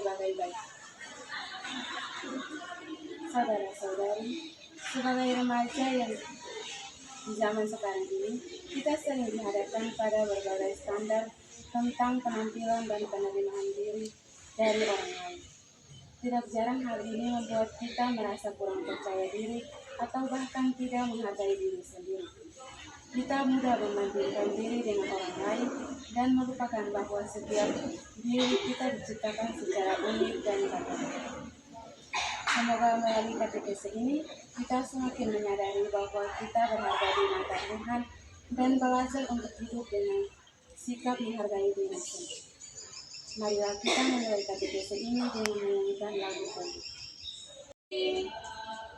berbagai baik. Saudara-saudari, sebagai remaja yang di zaman sekarang ini, kita sering dihadapkan pada berbagai standar tentang penampilan dan penerimaan diri dari orang lain. Tidak jarang hal ini membuat kita merasa kurang percaya diri atau bahkan tidak menghargai diri sendiri. Kita mudah membandingkan diri dengan orang lain dan melupakan bahwa setiap diri kita diciptakan secara unik dan berbeda. Semoga melalui katekese ini kita semakin menyadari bahwa kita berharga di mata Tuhan dan belajar untuk hidup dengan sikap menghargai diri sendiri. Marilah kita memulai katekese ini dengan menyanyikan lagu tadi.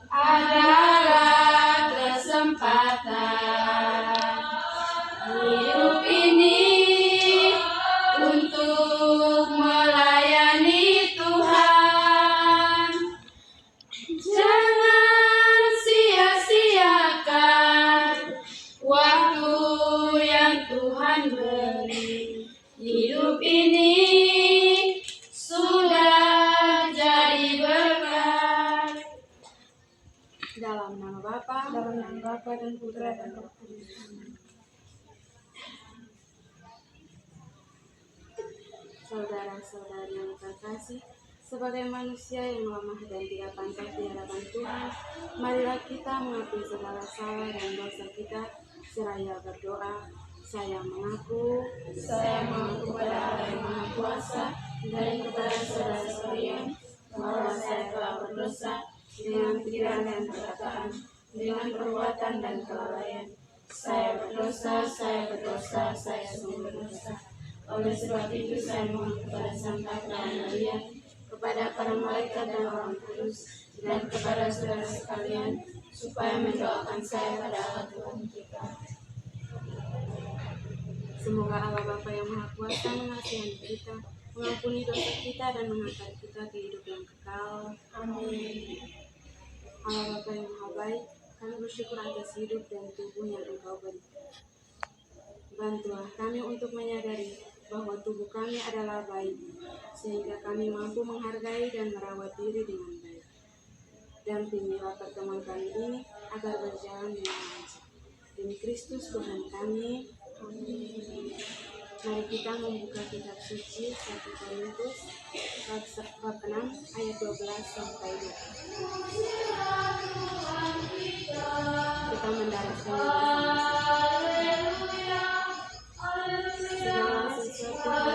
Adalah kesempatan hidup ini untuk melayani Tuhan. Jangan sia-siakan waktu yang Tuhan beri. Hidup ini sudah jadi berkat. Dalam nama Bapa dan Putra dan Roh Kudus. Saudara-saudari yang terkasih, sebagai manusia yang lemah dan tidak pantas di hadapan Tuhan, marilah kita mengakui segala salah dan dosa kita seraya berdoa. Saya mengaku Kepada Allah yang Maha Kuasa dan kepada saudara sekalian bahwa saya telah berdosa dengan pikiran dan perkataan, dengan perbuatan dan kelalaian. Saya berdosa, saya sungguh berdosa. Oleh sebab itu saya mohon kepada Santa Clara Maria, kepada para malaikat dan orang kudus, dan kepada saudara sekalian, supaya mendoakan saya pada Allah Tuhan kita. Semoga Allah Bapa yang Maha Kuasa mengasihani kita, mengampuni dosa kita dan mengangkat kita ke hidup yang kekal. Amin. Allah Bapa yang Maha Baik, kami bersyukur atas hidup dan tubuh yang Engkau beri. Bantulah kami untuk menyadari bahwa tubuh kami adalah baik, sehingga kami mampu menghargai dan merawat diri dengan baik. Dampingilah pertemuan kami ini agar berjalan dengan lancar. Demi Kristus Tuhan kami. Amin. Mari kita membuka kitab suci 1 Korintus bab 6 ayat 12 sampai 20. Kita mendaraskannya segala sesuatu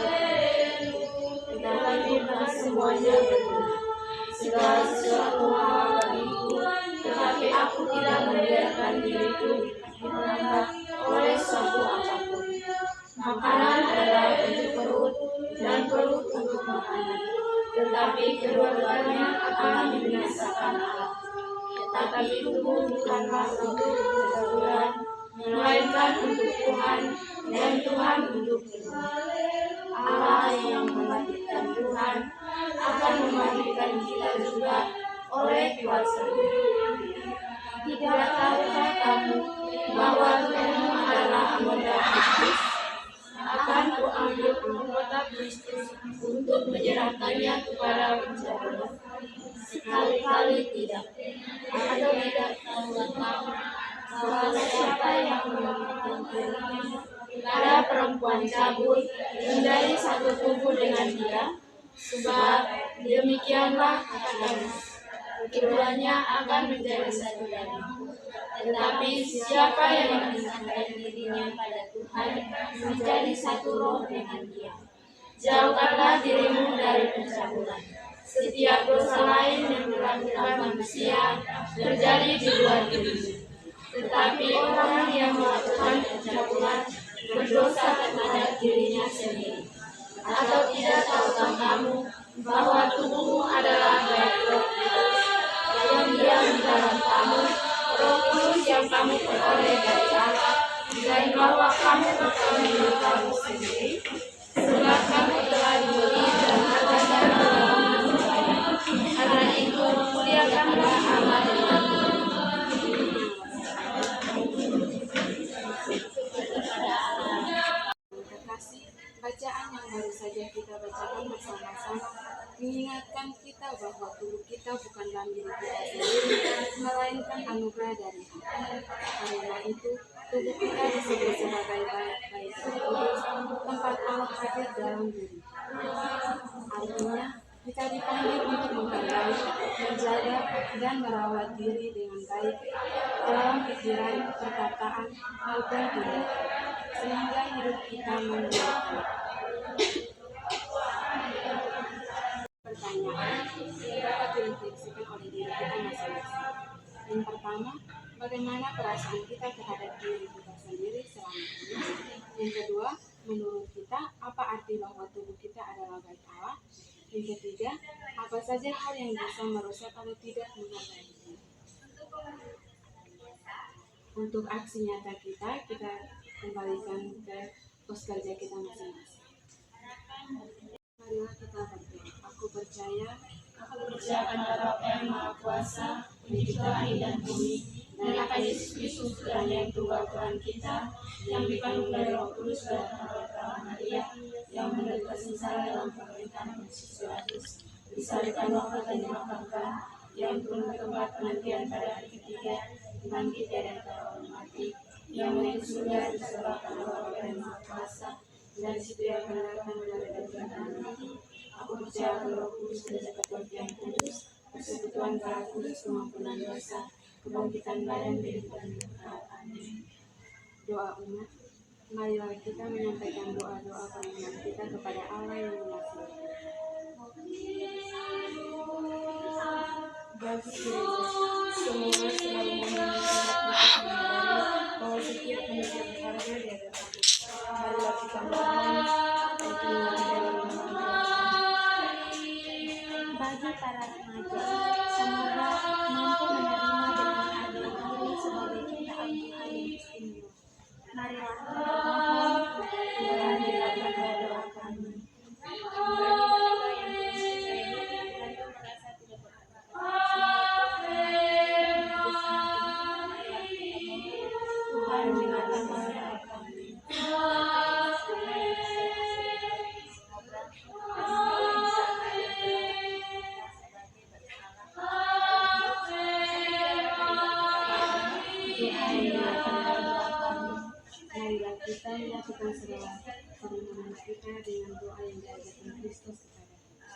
Tetapi bukan semuanya berguna. Segala sesuatu halal bagiku, tetapi aku tidak membiarkan diriku diperangkap oleh suatu apapun. Makanan adalah untuk perut, dan perut untuk makanan. Tetapi kedua-duanya akan membinasakan Allah. Tetapi tubuh bukanlah untuk pergaulan, melainkan untuk Tuhan, dan Tuhan untuk tubuh. Allah yang membangkitkan Tuhan akan membangkitkan kita juga oleh kuasa-Nya. Tidak tahukah kamu bahwa tubuhmu adalah anggota Kristus? Akan kuambil anggota Kristus untuk menyerahkannya kepada pencabulan? Sekali-kali tidak. Atau tidak tahukah kamu bahwa siapa yang membangkitkan dirinya pada perempuan cabul menjadi satu tubuh dengan dia? Sebab demikianlah katanya, keduanya akan menjadi satu daging. Tetapi siapa yang memisahkan dirinya pada Tuhan menjadi satu roh dengan dia. Jauhkanlah dirimu dari pencabulan. Setiap dosa lain yang dilakukan manusia terjadi di luar dirinya. Tetapi orang yang melakukan pencabulan berdosa terhadap dirinya sendiri. Atau tidak tahukah kamu bahwa tubuhmu adalah bait Roh Kudus yang diam di dalam kamu, Roh Kudus yang kamu peroleh dari Allah, dan bahwa kamu bukan milik kamu sendiri, sebab kamu telah dibeli dan hargakan dalam Tuhan. Karena itu muliakanlah Allah dengan bacaan yang baru saja kita bacakan bersama-sama mengingatkan kita bahwa tubuh kita bukanlah milik kita sendiri, melainkan anugerah dari Allah. Karena itu, tubuh kita disebut sebagai bait kudus, tempat Allah hadir dalam diri. Artinya, kita dipanggil untuk menghargai, menjaga, dan merawat diri dengan baik dalam pikiran, perkataan, maupun tindakan, sehingga hidup kita memuliakan. Pertanyaan yang dapat direfleksikan oleh diri kita masing-masing. Yang pertama, bagaimana perasaan kita terhadap diri kita sendiri selama ini? Yang kedua, menurut kita, apa arti bahwa tubuh kita adalah bait Allah? Yang ketiga, apa saja hal yang bisa merusak atau tidak menghargai diri? Untuk aksi nyata kita kembalikan ke pos kerja kita masing-masing. Marilah kita berdoa. Aku percaya kepada Bapa yang Maha Kuasa, Pencipta langit dan bumi, dan akan Yesus Kristus, Tuhan yang Tunggal Tuhan kita, yang dikandung dari Roh Kudus dan dari Maria, yang menderita sengsara dalam pemerintahan Pontius Pilatus, disalibkan, wafat dan dimakamkan, yang turun ke tempat penantian pada hari ketiga, bangkit dari antara orang mati, yang naik ke surga diseberangkan oleh Bapa yang Maha Kuasa, dan situ yang mendatangkan dari kebenaran nanti. Aku percaya pada Roh Kudus, gereja Katolik yang kudus, persekutuan darah kudus, pengampunan dosa, kebangkitan badan, kehidupan yang kekal. Amin. doa umat. Marilah kita menyampaikan doa-doa permohonan kita kepada Allah yang mengasihi. Bagi gereja, semoga selalu mengingat bahwa setiap manusia berharga di hadapan Allah. Marilah kita mohon untuk bagi para remaja, semoga mampu menerima dengan adil diri sebagai ciptaan Tuhan yang istimewa. Marilah kita mohon Tuhan mendengarkan doa kami. Bagi mereka yang belum percaya diri dan merasa tidak berharga, semoga Tuhan Tuhan mendengarkan doa kami. Marilah kita melakukan segala permohonan kita dengan doa yang diajarkan Kristus kepada kita.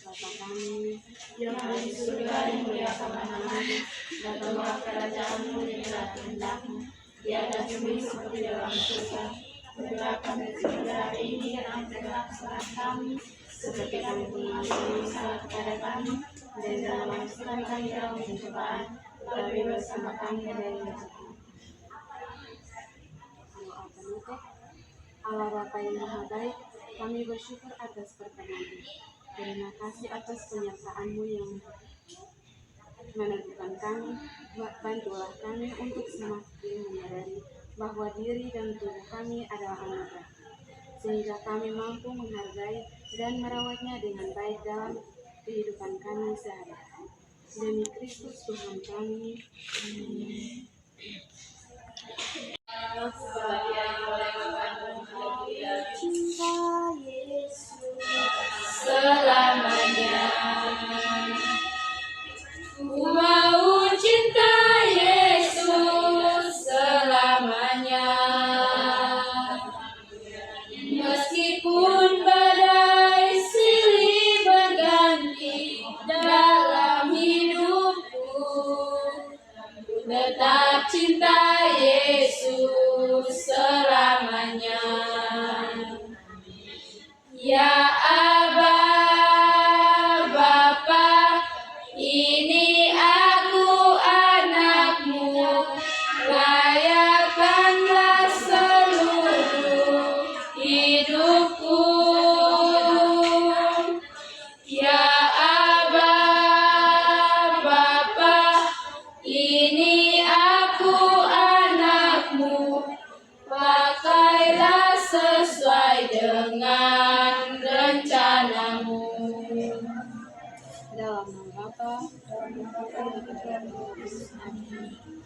Bapa kami Yang ada di surga, dimuliakanlah namamu, datanglah kerajaanmu, jadilah kehendakmu, di atas bumi seperti dalam surga. Berilah kami rezeki hari ini, dan ampunilah kesalahan kami, seperti kami pun mengampuni salah kepada kami, dan jangan masukkan kami dalam pencobaan, tetapi bersama kami dari rezeki. Doa penutup. Allah Bapa yang Maha Baik, kami bersyukur atas pertemuan ini. Terima kasih atas penyertaan-Mu yang meneguhkan kami. Bantulah kami untuk semakin menyadari bahwa diri dan tubuh kami adalah anugerah, sehingga kami mampu menghargai dan merawatnya dengan baik dalam kehidupan kami sehari-hari. Demi Kristus Tuhan kami. Amin. Cinta Yesus Selamanya ku mau cinta Yesus selamanya, meskipun badai silih berganti dalam hidupku, tetap cinta Yesus selamanya. Ya Aba, Bapa, ini aku anakmu, layakkanlah seluruh hidupku. Ya Aba, Bapa, ini aku anakmu, pakailah sesuai dengan rencanamu. Dalam nama Bapa, dan Putra, dan Roh Kudus. Amin.